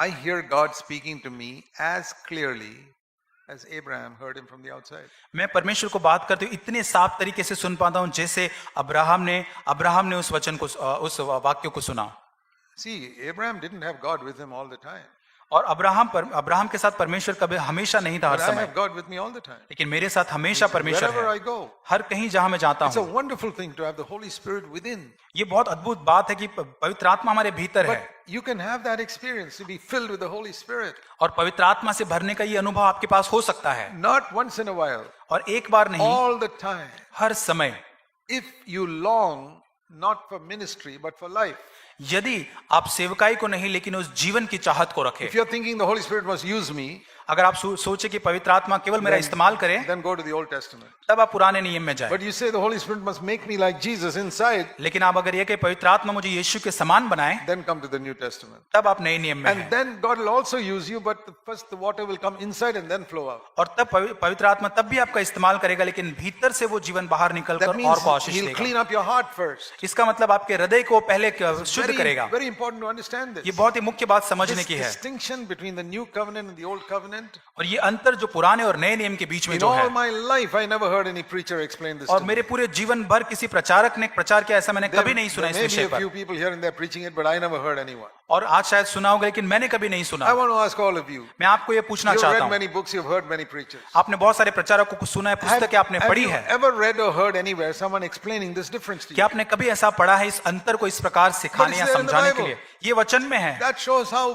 I hear God speaking to me as clearly as Abraham heard him from the outside. मैं परमेश्वर को बात करते हुए इतने साफ तरीके से सुन पाता हूं जैसे अब्राहम ने उस वचन को, उस वाक्य को सुना। See, Abraham didn't have God with him all the time. और अब्राहम के साथ परमेश्वर कभी हमेशा नहीं था हर But I समय, have God with me all the time. लेकिन मेरे साथ हमेशा परमेश्वर Wherever I है। go. हर कहीं जहां मैं जाता It's a हूं। wonderful thing to have the Holy Spirit within. ये बहुत अद्भुत बात है कि पवित्र आत्मा हमारे भीतर But है you can have that experience to be filled with the Holy Spirit. और पवित्र आत्मा से भरने का ये अनुभव आपके पास हो सकता है, Not once in a while, और एक बार नहीं, all the time. हर समय। If you long not for ministry but for life. यदि आप सेवकाई को नहीं लेकिन उस जीवन की चाहत को रखें, If you're thinking the Holy Spirit must use me, अगर आप सोचे कि पवित्र आत्मा केवल मेरा इस्तेमाल करे, then go to the Old Testament. तब आप पुराने नियम में जाएं। But you say the Holy Spirit must make me like Jesus inside, लेकिन आप अगर ये कि पवित्र आत्मा मुझे यीशु के समान बनाए, then come to the New Testament. तब आप नए नियम में And हैं। then God will also use you, but first the water will come inside and then flow out. और तब पवित्र आत्मा तब भी आपका इस्तेमाल करेगा, लेकिन भीतर से वो जीवन बाहर निकलकर That और means को आशीष He'll देगा। clean up your heart first. इसका मतलब आपके हृदय को पहले शुद्ध Very, करेगा। very important to understand ये this. बहुत ही मुख्य बात समझने This की है। distinction between the New Covenant and the Old Covenant. और ये अंतर जो पुराने और नए नियम के बीच में In जो है, all my life, I never heard any preacher explain this और to me. मेरे पूरे जीवन भर किसी प्रचारक ने प्रचार किया ऐसा मैंने There, कभी नहीं सुना there इस may be विषय a पर। few people here and there preaching it, but I never heard anyone. और आज शायद सुना होगा, लेकिन मैंने कभी नहीं सुना। I want to ask all of you. मैं आपको ये पूछना You've चाहता read हूँ, many books, you've heard many preachers. आपने बहुत सारे प्रचारकों को सुना है, पुस्तकें आपने Have पढ़ी you है, ever read or heard anywhere someone explaining this difference to क्या you? आपने कभी ऐसा पढ़ा है इस अंतर को इस प्रकार सिखाने या there in the समझाने के Bible. लिए? ये वचन में है। That shows how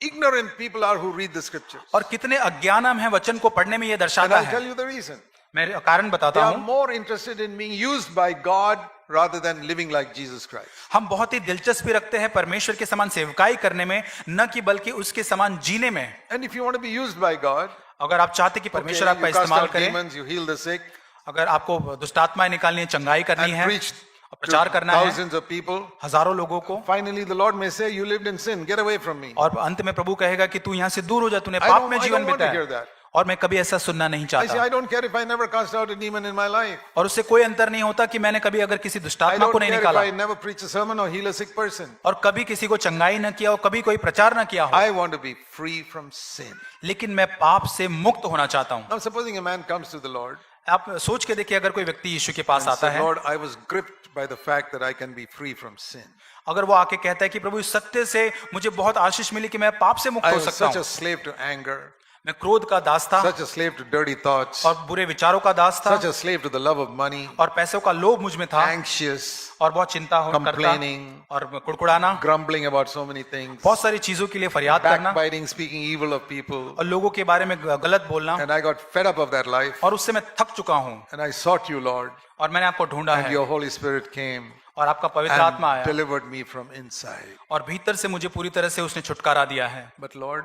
ignorant people are who read the scriptures. और कितने अज्ञान हम हैं वचन को पढ़ने में, ये And दर्शाता I'll tell है। you the reason. मैं कारण They बताता are हूँ। more interested in being used by God rather than living like Jesus Christ. हम बहुत ही दिलचस्पी रखते हैं परमेश्वर के समान सेवकाई करने में, न कि बल्कि उसके समान जीने में। And if you want to be used by God, अगर आप चाहते कि okay, परमेश्वर आपका you cast इस्तेमाल out करे, demons, you heal the sick, अगर आपको दुष्टात्माएं निकालनी है, चंगाई करनी and है, preach प्रचार to करना है thousands of people, हजारों लोगों को, finally the Lord may say, you lived in sin, get away from me. और अंत में प्रभु कहेगा कि तू यहाँ से दूर हो जा, तूने I पाप don't- में I जीवन don't want to hear बिताया। that. और मैं कभी ऐसा सुनना नहीं I say, चाहता। I don't care if I never cast out a demon in my life. और उससे कोई अंतर नहीं होता कि मैंने कभी अगर किसी I दुष्टात्मा को don't नहीं care if निकाला I never preach a sermon or heal a sick person. और कभी किसी को चंगाई न किया हो, कभी कोई प्रचार न किया हो, I want to be free from sin. लेकिन मैं पाप से मुक्त होना चाहता हूँ। Now supposing a man comes to the Lord आप सोच के देखिए, अगर कोई व्यक्ति यीशु के पास and आता said, है, Lord, I was gripped by the fact that I can be free from sin. अगर वो आके कहता है कि प्रभु इस सत्य से मुझे बहुत आशीष मिली कि मैं पाप से मुक्त I हो was सकता such a हूँ, slave to anger, मैं क्रोध का दास था such a slave to dirty thoughts, और बुरे विचारों का दास था such a slave to the love of money, और पैसों का लोभ मुझ में था anxious, और बहुत चिंता करता complaining, और कुड़कुड़ाना, grumbling about so many things, बहुत सारी चीजों के लिए फरियाद करना backbiting, speaking evil of people. और लोगों के बारे में गलत बोलना, And I got fed up of that life. और उससे मैं थक चुका हूँ And I sought you, Lord, और मैंने आपको ढूंढा and है your Holy Spirit came और आपका पवित्र आत्मा and आया delivered me from inside. और भीतर से मुझे पूरी तरह से उसने छुटकारा दिया है। But Lord,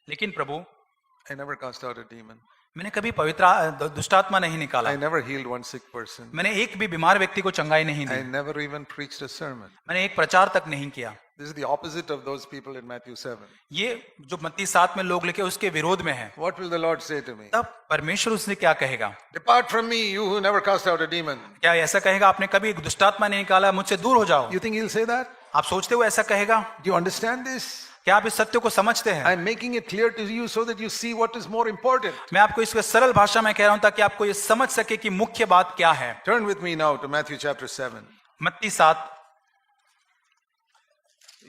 लेकिन प्रभु, I never cast out a demon. मैंने कभी पवित्र दुष्टात्मा नहीं निकाला, I never healed one sick person. मैंने एक भी बीमार व्यक्ति को चंगाई नहीं I the, never even preached a sermon. मैंने एक प्रचार तक नहीं किया। This is the opposite of those people in Matthew 7. ये जो मत्ती 7 में लोग लिखे उसके विरोध में है। What will the Lord say to me? तब परमेश्वर उसने क्या कहेगा? Depart from me, you who never cast out a demon. क्या ऐसा कहेगा, आपने कभी एक दुष्टात्मा नहीं निकाला, मुझसे दूर हो जाओ? You think he'll say that? आप सोचते हो ऐसा कहेगा? Do you understand this? क्या आप इस सत्य को समझते हैं? I'm making it clear to you so that you see what is more important. मैं आपको इसको सरल भाषा में कह रहा हूं ताकि आपको ये समझ सके कि मुख्य बात क्या है। Turn with me now to Matthew chapter 7. मत्ती 7,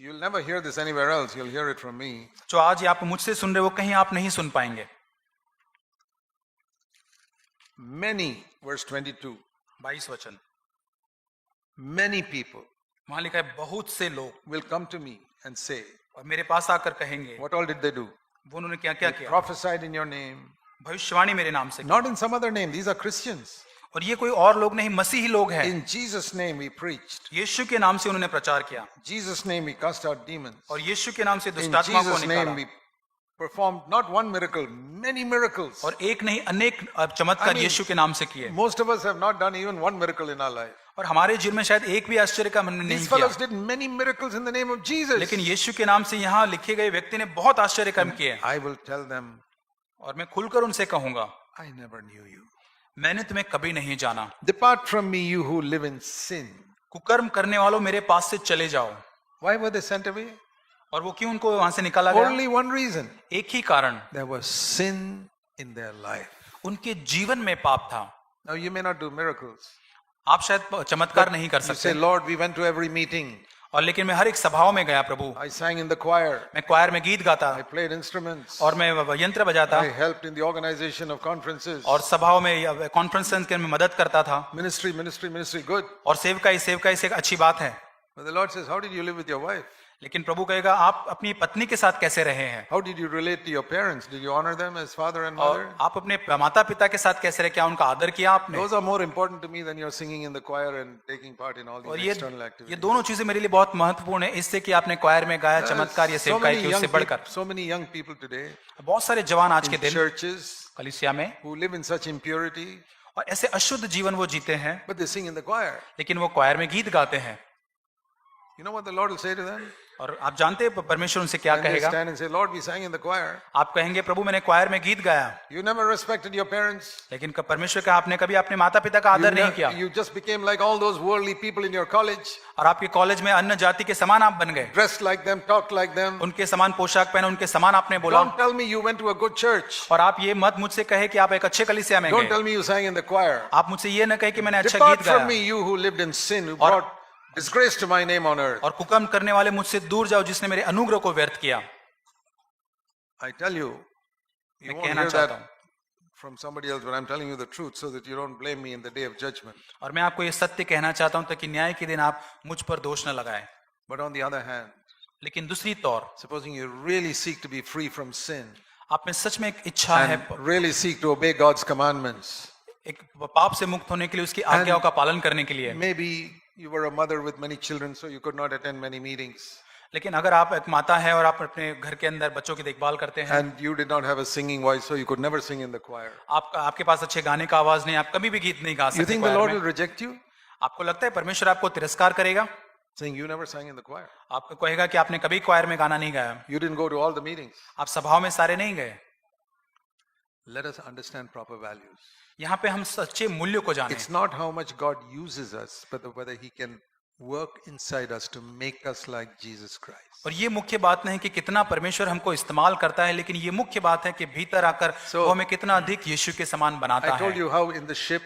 You'll never hear this anywhere else. You'll hear it from me. जो आज ये आप मुझसे सुन रहे हो, कहीं आप नहीं सुन पाएंगे। Many, verse 22, 22 वचन, many people वहां लिखा है बहुत से लोग will come to me and say, और मेरे पास आकर कहेंगे। what all did they do? वो उन्होंने क्या क्या They किया? prophesied in your name. भविष्यवाणी मेरे नाम से की। Not in some other name. These are Christians. और ये कोई और लोग नहीं, मसीही लोग हैं। In Jesus' name we preached. यीशु के नाम से उन्होंने प्रचार किया Jesus' name we cast out demons. और यीशु के नाम से In दुष्टात्मा को Jesus' name निकाला we performed not one miracle, many miracles. और एक नहीं अनेक चमत्कार I mean, यीशु के नाम से किए। Most of us have not done even one miracle in our life. और हमारे जीवन में शायद एक भी आश्चर्य का हमने नहीं These किया, fellows did many miracles in the name of Jesus. लेकिन यीशु के नाम से यहाँ लिखे गए व्यक्ति ने बहुत आश्चर्य कर्म किए। I will tell them, और मैं खुलकर उनसे कहूंगा, I never knew you. मैंने तुम्हें कभी नहीं जाना। Depart from me, you who live in sin. कुकर्म करने वालों, मेरे पास से चले जाओ। Why were they sent away? और वो क्यों उनको वहां से निकाला गया? Only one reason. एक ही कारण, There was sin in their life. उनके जीवन में पाप था। Now you may not do miracles. आप शायद चमत्कार नहीं कर You सकते, say, Lord, we went to every meeting. और लेकिन मैं हर एक सभाओं में गया प्रभु, I sang in the choir. मैं क्वायर में गीत गाता I played instruments. और मैं यंत्र बजाता I helped in the organization of conferences. और सभाओं में कॉन्फ्रेंस के में मदद करता था। Ministry, ministry, ministry, good. और सेवकाई से एक अच्छी बात है, But the Lord says, how did you live with your wife? लेकिन प्रभु कहेगा आप अपनी पत्नी के साथ कैसे रहे हैं, How did you relate to your parents? Did you honor them as father and और mother? आप अपने माता पिता के साथ कैसे रहे, क्या उनका आदर किया आपने? Those are more important to me than your singing in the choir and taking part in all और these external ये activities. दोनों चीजें मेरे लिए बहुत महत्वपूर्ण है, इससे कि आपने क्वायर में गाया, चमत्कार या सेवकाई की, उससे बढ़कर So many young people today बहुत सारे जवान आज के in दिन churches कलीसिया में who live in such impurity, और ऐसे अशुद्ध जीवन वो जीते हैं, but they sing in the choir. लेकिन वो क्वायर में गीत गाते हैं। You know what the Lord will say to them? और आप जानते हैं परमेश्वर उनसे क्या And they कहेगा? stand and say, Lord, we sang in the choir. आप कहेंगे प्रभु मैंने क्वायर में गीत गाया, You never respected your parents. लेकिन परमेश्वर का आपने कभी अपने माता पिता का आदर नहीं किया, You just became like all those worldly people in your college, और आपके कॉलेज में अन्य जाति के समान आप बन गए, dressed like them, talked like them. उनके समान पोशाक पहने, उनके समान आपने बोला। Don't tell me you went to a good church. और आप ये मत मुझसे कहे कि आप एक अच्छे कलीसिया में Don't गए, tell me you sang in the choir. आप मुझसे ये न कहे कि मैंने अच्छा Depart गीत from गाया, me, you who lived in sin, who brought disgrace to my name on earth. और कुकर्म करने वाले मुझसे दूर जाओ जिसने मेरे अनुग्रह को व्यर्थ किया। I tell you, you मैं won't कहना hear चाहता that हूँ, from somebody else, but I'm telling you the truth so that you don't blame me in the day of judgment. और मैं आपको ये सत्य कहना चाहता हूँ ताकि न्याय के दिन आप मुझ पर दोष न लगाएं। But on the other hand, लेकिन दूसरी तौर, supposing you really seek to be free from sin आप में सच में एक इच्छा है, and really seek to obey God's commandments, एक पाप से मुक्त होने के लिए, उसकी आज्ञाओं का पालन करने के लिए। maybe you were a mother with many children, so you could not attend many meetings, लेकिन अगर आप एक माता है और आप अपने घर के अंदर बच्चों की देखभाल करते हैं, and you did not have a singing voice, so you could never sing in the choir. आपके पास अच्छे गाने का आवाज नहीं, आप कभी भी गीत नहीं गा You सकते think the choir Lord में। will reject you? आपको लगता है परमेश्वर आपको तिरस्कार करेगा? Saying you never sang in the choir. आपको कहेगा कि आपने कभी क्वायर में गाना नहीं गाया, You didn't go to all the meetings. आप सभाओं में सारे नहीं गए। Let us understand proper values. यहाँ पे हम सच्चे मूल्यों को जाने, It's not how much God uses us, but whether He can work inside us to make us like Jesus Christ. और ये मुख्य बात नहीं कि कितना परमेश्वर हमको इस्तेमाल करता है, लेकिन ये मुख्य बात है कि भीतर आकर So- वो हमें कितना अधिक यीशु के समान बनाता I told है। you how in the ship,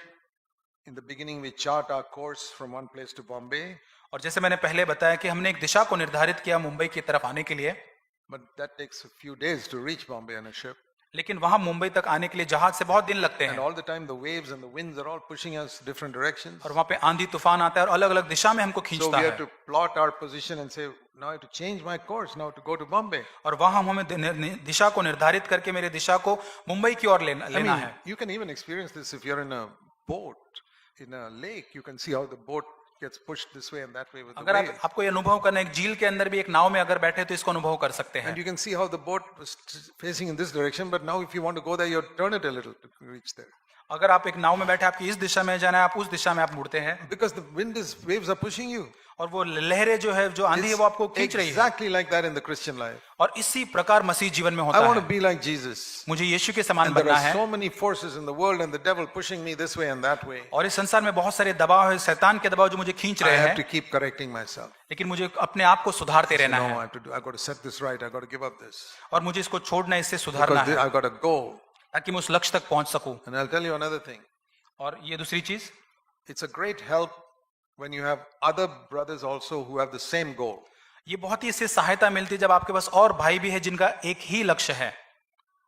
in the beginning, we chart our course from one place to Bombay, और जैसे मैंने पहले बताया कि हमने एक दिशा को निर्धारित किया मुंबई की तरफ आने के लिए, but that takes a few days to reach Bombay on a ship. लेकिन वहां मुंबई तक आने के लिए जहाज से बहुत दिन लगते And हैं, all the time, the waves and the winds are all pushing us different directions. और वहां पे आंधी तूफान आता है और अलग अलग दिशा में हमको So खींचता we है, have to plot our position and say, now I have to change my course now to go to Bombay. और वहां हमें दिशा को निर्धारित करके मेरे दिशा को मुंबई की ओर I लेना mean, है। you can even experience this if you're in a boat, in a lake. You can see how the boat gets pushed this way and that way with the अगर wave. आपको ये अनुभव करना है, एक झील के अंदर भी एक नाव में अगर बैठे तो इसको अनुभव कर सकते And हैं, you can see how the boat was facing in this direction, but now if you want to go there, you turn it a little to reach there. अगर आप एक नाव में बैठे आपकी इस दिशा में जाना है, आप उस दिशा में आप मुड़ते हैं, Because the wind is, waves are pushing you. और वो लहरें जो है, जो आंधी है, वो आपको खींच रही है। exactly like that in the Christian life. और इसी प्रकार मसीह जीवन में I होता want to है। be like Jesus. मुझे यीशु के समान And there बनना are है, so many forces in the world and the devil pushing me this way and that way. और इस संसार में बहुत सारे दबाव है, शैतान के दबाव जो मुझे खींच I रहे have हैं, to keep correcting myself. लेकिन मुझे अपने आप को सुधारते रहना No, है, I've got to set this right. I've got to give up this. और मुझे इसको छोड़ना है, इससे सुधारना Because है, I've got a goal. ताकि मैं उस लक्ष्य तक पहुंच सकूं। And I'll tell you another thing. और ये दूसरी चीज, It's a great help when you have other brothers also who have the same goal. ये बहुत ही इससे सहायता मिलती है जब आपके पास और भाई भी है जिनका एक ही लक्ष्य है,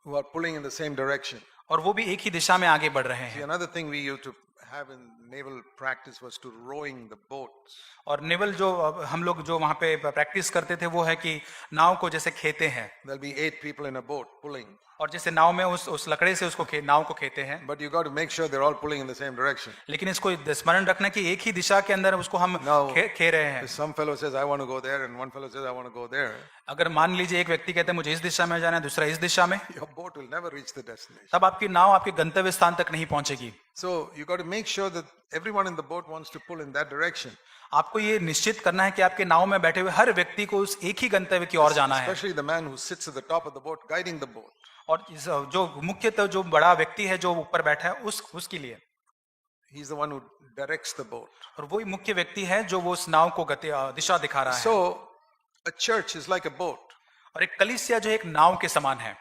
Who are pulling in the same direction. और वो भी एक ही दिशा में आगे बढ़ रहे See, हैं। another thing we used to have in naval practice was to rowing the boats. और नेवल जो हम लोग जो वहां पे प्रैक्टिस करते थे वो है कि नाव को जैसे खेते हैं, There'll be 8 people in a boat pulling. और जैसे नाव में उस लकड़े से उसको नाव को खेते हैं, But you got to make sure they're all pulling in the same direction. लेकिन इसको स्मरण रखना कि एक ही दिशा के अंदर उसको हम Now, खे रहे हैं। if some fellow says, I want to go there, and one fellow says, I want to go there, अगर मान लीजिए एक व्यक्ति कहते हैं मुझे इस दिशा में जाना है, दूसरा इस दिशा में, your boat will never reach the destination. तब आपकी नाव आपके गंतव्य स्थान तक नहीं पहुंचेगी। So you got to make sure that everyone in the boat wants to pull in that direction. आपको ये निश्चित करना है कि आपके नाव में बैठे हुए हर व्यक्ति को उस एक ही गंतव्य की ओर जाना है, Especially the man who sits at the top of the boat guiding the boat. और जो मुख्यतः जो बड़ा व्यक्ति है जो ऊपर बैठा है उसके लिए, He's the one who directs the boat. और वही मुख्य व्यक्ति है जो वो उस नाव को दिशा दिखा रहा है। So a church is like a boat. और एक कलीसिया जो एक नाव के समान है।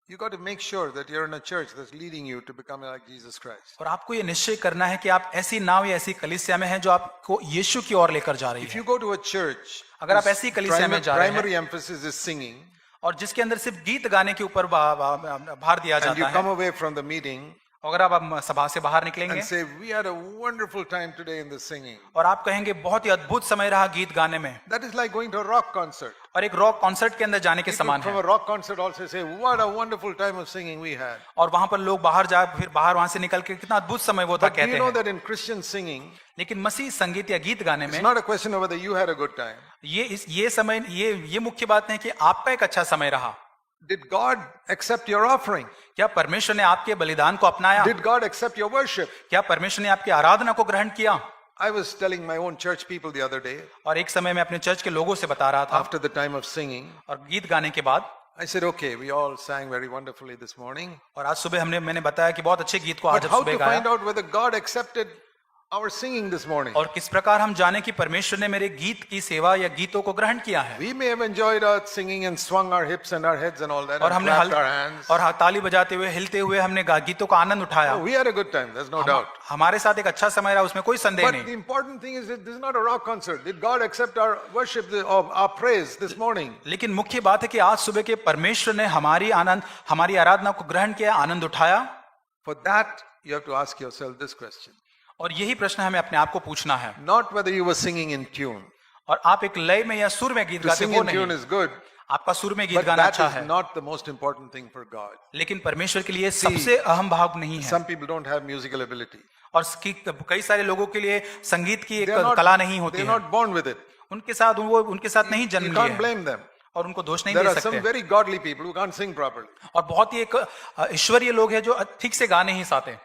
You got to make sure that you're in a church that's leading you to become like Jesus Christ. और आपको ये निश्चय करना है कि आप ऐसी नाव या ऐसी कलीसिया में हैं जो आपको यीशु की ओर लेकर जा रही If है। you go to a church, अगर आप ऐसी कलीसिया में जा रहे हैं primary emphasis is singing, और जिसके अंदर सिर्फ गीत गाने के ऊपर भार दिया and you जाता come है, away from the meeting अगर आप सभा से बाहर निकलेंगे and say, we had a wonderful time today in the singing. और आप कहेंगे बहुत ही अद्भुत समय रहा गीत गाने में, That is like going to a rock concert. और एक रॉक कॉन्सर्ट के अंदर जाने के People समान from है, a rock concert also say, what a wonderful time of singing we had. और वहां पर लोग बाहर जा फिर बाहर वहां से निकल के कितना अद्भुत समय वो था But do you कहते know हैं। that in Christian singing, लेकिन मसीह संगीत या गीत गाने it's में not a question of whether you had a good time. ये समय ये मुख्य बात नहीं कि आपका एक अच्छा समय रहा। Did God accept your offering? क्या परमेश्वर ने आपके बलिदान को अपनाया? Did God accept your worship? क्या परमेश्वर ने आपकी आराधना को ग्रहण किया? I was telling my own church people the other day, और एक समय मैं अपने चर्च के लोगों से बता रहा था, after the time of singing, और गीत गाने के बाद, I said, okay, we all sang very wonderfully this morning. और आज सुबह मैंने बताया कि बहुत अच्छे गीत को But आज how सुबह to गाया, find out whether God accepted our singing this morning? और किस प्रकार हम जाने कि परमेश्वर ने मेरे गीत की सेवा या गीतों को ग्रहण किया है। We may have enjoyed our singing and swung our hips and our heads and all that, और and हमने clapped our hands. और ताली बजाते हुए हिलते हुए हमने गीतों का आनंद उठाया। Oh, we had a good time, there's no doubt. हमारे साथ एक अच्छा समय रहा, उसमें कोई संदेह But the नहीं। important thing is that this is not a rock concert. Did God accept our worship, our praise this morning? लेकिन मुख्य बात है कि आज सुबह के परमेश्वर ने हमारी आराधना को ग्रहण किया, आनंद उठाया। For that, you have to ask yourself this question. और यही प्रश्न हमें अपने आप को पूछना है। Not whether you were singing in tune. और आप एक लय में या सुर में गीत To गाते sing हो in tune नहीं, is good, आपका सुर में गीत but गाना that अच्छा is है, not the most important thing for God. लेकिन परमेश्वर के लिए सबसे अहम भाग नहीं है। Some people don't have musical ability. और कई सारे लोगों के लिए संगीत की एक They are कला नहीं होती they're है, not born with it. उनके साथ नहीं You जन्म can't लिया है, blame them. और उनको दोष नहीं There दे are some सकते। very godly people who can't sing properly. और बहुत ही एक ईश्वरीय लोग हैं जो ठीक से गा नहीं पाते।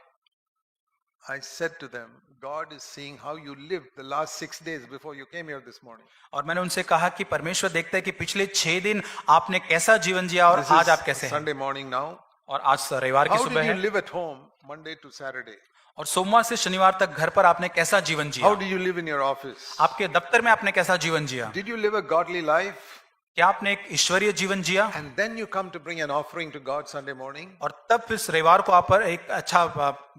I said to them, God is seeing how you lived the last 6 days before you came here this morning. और मैंने उनसे कहा कि परमेश्वर देखता है कि पिछले 6 दिन आपने कैसा जीवन जिया और This आज आप is कैसे हैं। Sunday morning now. और आज रविवार की How सुबह did you है, live at home Monday to Saturday? और सोमवार से शनिवार तक घर पर आपने कैसा जीवन जिया? How do you live in your office? आपके दफ्तर में आपने कैसा जीवन जिया? Did you live a godly life? क्या आपने एक ईश्वरीय जीवन जिया? And then you come to bring an offering to God Sunday morning? और तब इस रविवार को आप पर एक अच्छा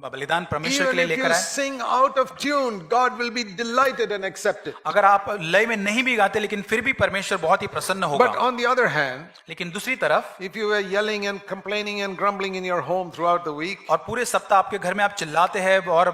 बलिदान परमेश्वर के Even लिए if लेकर you आए। sing out of tune, God will be delighted and accept it. अगर आप लय में नहीं भी गाते लेकिन फिर भी परमेश्वर बहुत ही प्रसन्न But होगा। on the other hand, लेकिन दूसरी तरफ, if you were yelling and complaining and grumbling in your home throughout the week, और पूरे सप्ताह आपके घर में आप चिल्लाते हैं और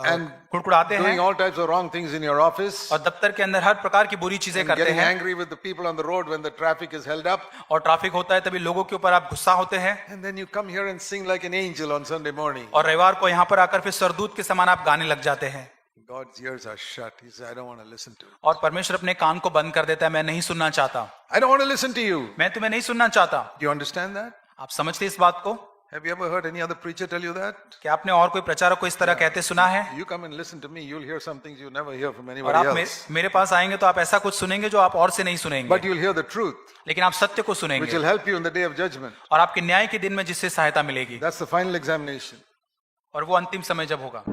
And कुड़कुड़ाते doing हैं all types of wrong things in your office, और दफ्तर के अंदर हर प्रकार की बुरी चीजें and करते getting हैं, angry with the people on the road when the traffic is held up, और ट्रैफिक होता है तभी लोगों के ऊपर आप गुस्सा होते हैं, and then you come here and sing like an angel on Sunday morning. और रविवार को यहाँ पर आकर फिर सरदूत के समान आप गाने लग जाते हैं, God's ears are shut. He says, I don't want to listen to it. और परमेश्वर अपने कान को बंद कर देता है, मैं नहीं सुनना चाहता, I don't want to listen to you. मैं तुम्हें नहीं सुनना चाहता। Do you understand that? आप समझते इस बात को? Have you ever heard any other preacher tell you that? क्या आपने और कोई प्रचारक को इस तरह कहते सुना है? You come and listen to me, you'll hear some things you never hear from और anybody आप else. मेरे पास आएंगे तो आप ऐसा कुछ सुनेंगे जो आप और से नहीं सुनेंगे, But you'll hear the truth, लेकिन आप सत्य को which सुनेंगे will help you in the day of judgment. और आपके न्याय के दिन में जिससे सहायता मिलेगी, That's the final examination. और वो अंतिम समय जब होगा।